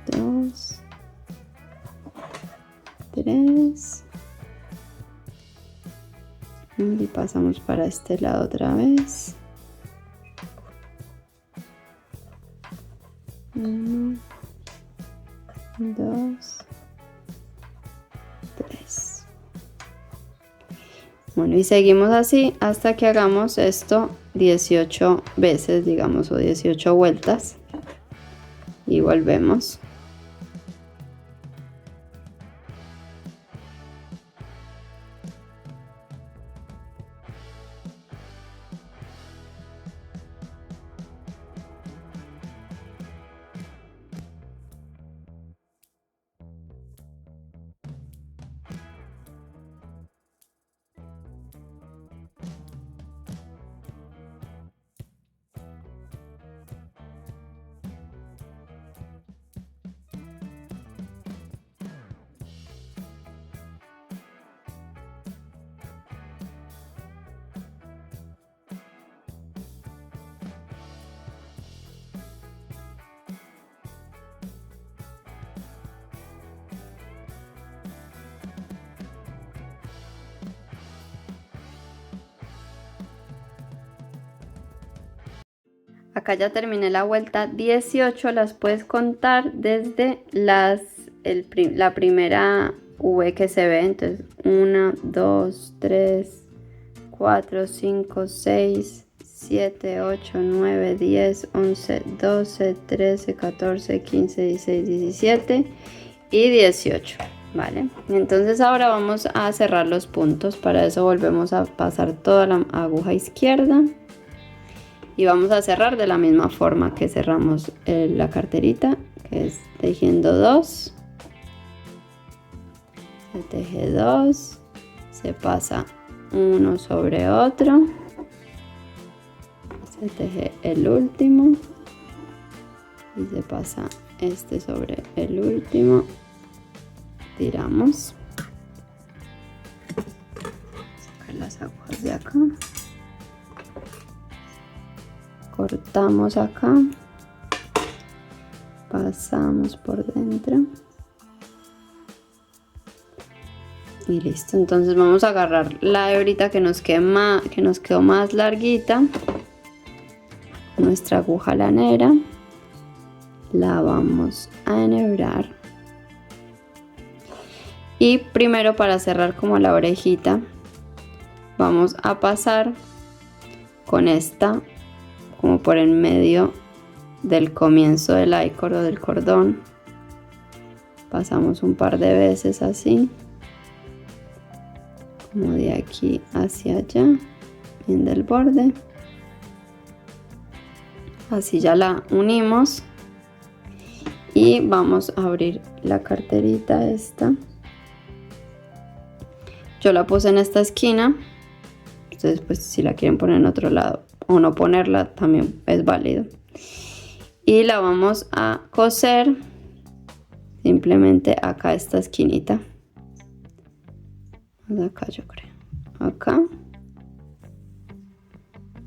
Dos, 3. Y pasamos para este lado otra vez. 1, 2, 3. Bueno, y seguimos así hasta que hagamos esto 18 veces, digamos, o 18 vueltas. Y volvemos. Acá ya terminé la vuelta 18, las puedes contar desde la primera V que se ve. Entonces 1, 2, 3, 4, 5, 6, 7, 8, 9, 10, 11, 12, 13, 14, 15, 16, 17 y 18. Vale, entonces ahora vamos a cerrar los puntos. Para eso volvemos a pasar toda la aguja izquierda. Y vamos a cerrar de la misma forma que cerramos la carterita, que es tejiendo 2. Se teje 2, se pasa uno sobre otro, se teje el último y se pasa este sobre el último. Tiramos. Sacar las agujas de acá. Cortamos acá, pasamos por dentro y listo. Entonces vamos a agarrar la hebrita que nos quedó más larguita, nuestra aguja lanera, la vamos a enhebrar Y primero, para cerrar como la orejita, vamos a pasar con esta como por en medio del comienzo del I-cord o del cordón. Pasamos un par de veces así, como de aquí hacia allá, bien del borde. Así ya la unimos y vamos a abrir la carterita esta. Yo la puse en esta esquina, ustedes pues si la quieren poner en otro lado o no ponerla también es válido. Y la vamos a coser simplemente acá esta esquinita. Acá yo creo, acá.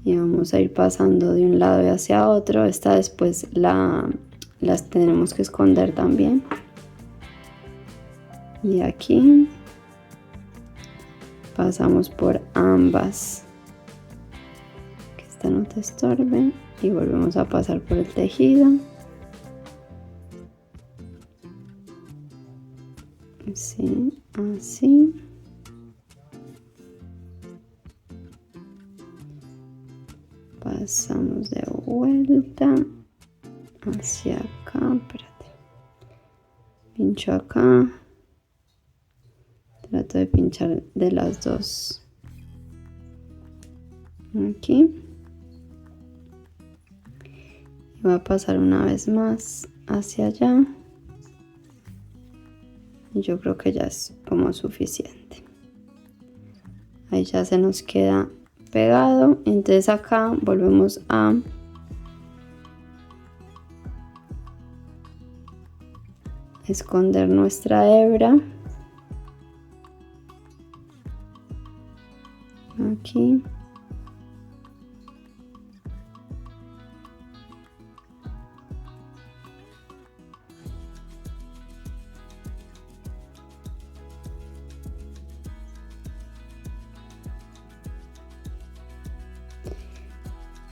Y vamos a ir pasando de un lado y hacia otro. Esta después las tenemos que esconder también. Y aquí pasamos por ambas, que esta no te estorbe, y volvemos a pasar por el tejido. Sí, así. Pasamos de vuelta hacia acá, espérate, pincho acá, trato de pinchar de las dos, aquí, y voy a pasar una vez más hacia allá, y yo creo que ya es como suficiente. Ahí ya se nos queda pegado. Entonces acá volvemos a esconder nuestra hebra aquí,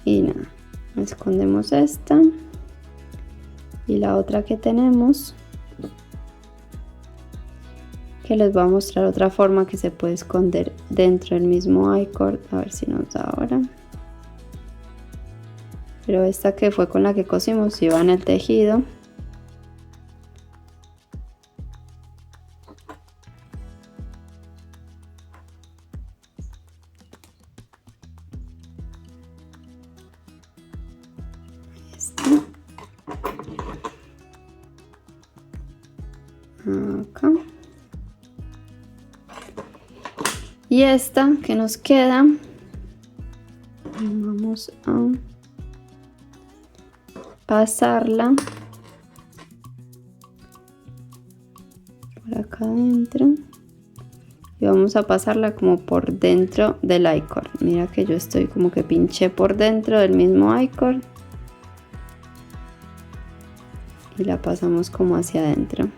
y nada, escondemos esta y la otra que tenemos, que les voy a mostrar otra forma que se puede esconder dentro del mismo I-cord, a ver si nos da ahora. Pero esta que fue con la que cosimos iba en el tejido. Acá. Y esta que nos queda, vamos a pasarla por acá adentro y vamos a pasarla como por dentro del I-cord. Mira que yo estoy como que pinché por dentro del mismo I-cord y la pasamos como hacia adentro.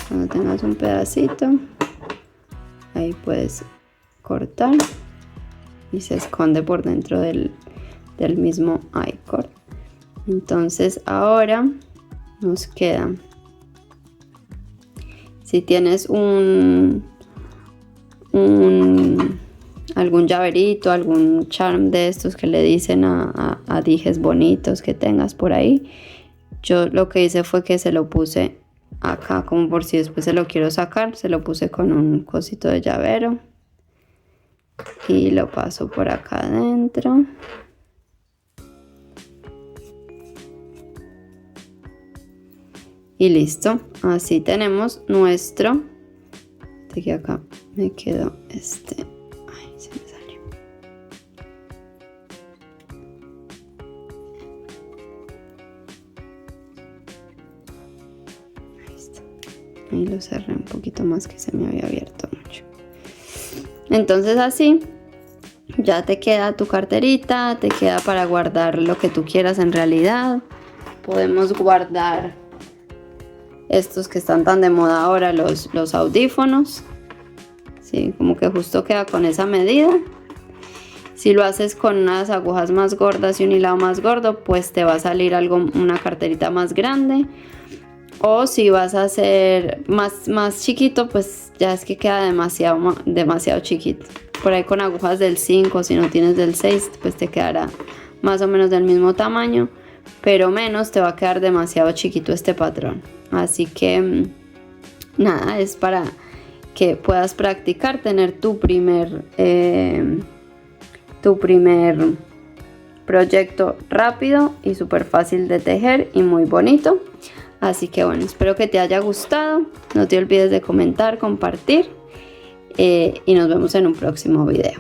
Cuando tengas un pedacito, ahí puedes cortar y se esconde por dentro del mismo I-cord. Entonces ahora nos queda, si tienes algún llaverito, algún charm de estos que le dicen a dijes bonitos que tengas por ahí, yo lo que hice fue que se lo puse acá como por si después se lo quiero sacar, se lo puse con un cosito de llavero y lo paso por acá adentro. Y listo, así tenemos nuestro, de que acá me quedó este, ay, se me salió. Ahí está. Ahí lo cerré un poquito más que se me había abierto mucho. Entonces así ya te queda tu carterita, te queda para guardar lo que tú quieras en realidad. Podemos guardar estos que están tan de moda ahora, los audífonos. Sí, como que justo queda con esa medida. Si lo haces con unas agujas más gordas y un hilado más gordo, pues te va a salir una carterita más grande. O si vas a hacer más chiquito, pues ya es que queda demasiado chiquito. Por ahí con agujas del 5, si no tienes del 6, pues te quedará más o menos del mismo tamaño, pero menos, te va a quedar demasiado chiquito este patrón. Así que nada, es para que puedas practicar, tener tu primer proyecto rápido y súper fácil de tejer y muy bonito. Así que bueno, espero que te haya gustado. No te olvides de comentar, compartir y nos vemos en un próximo video.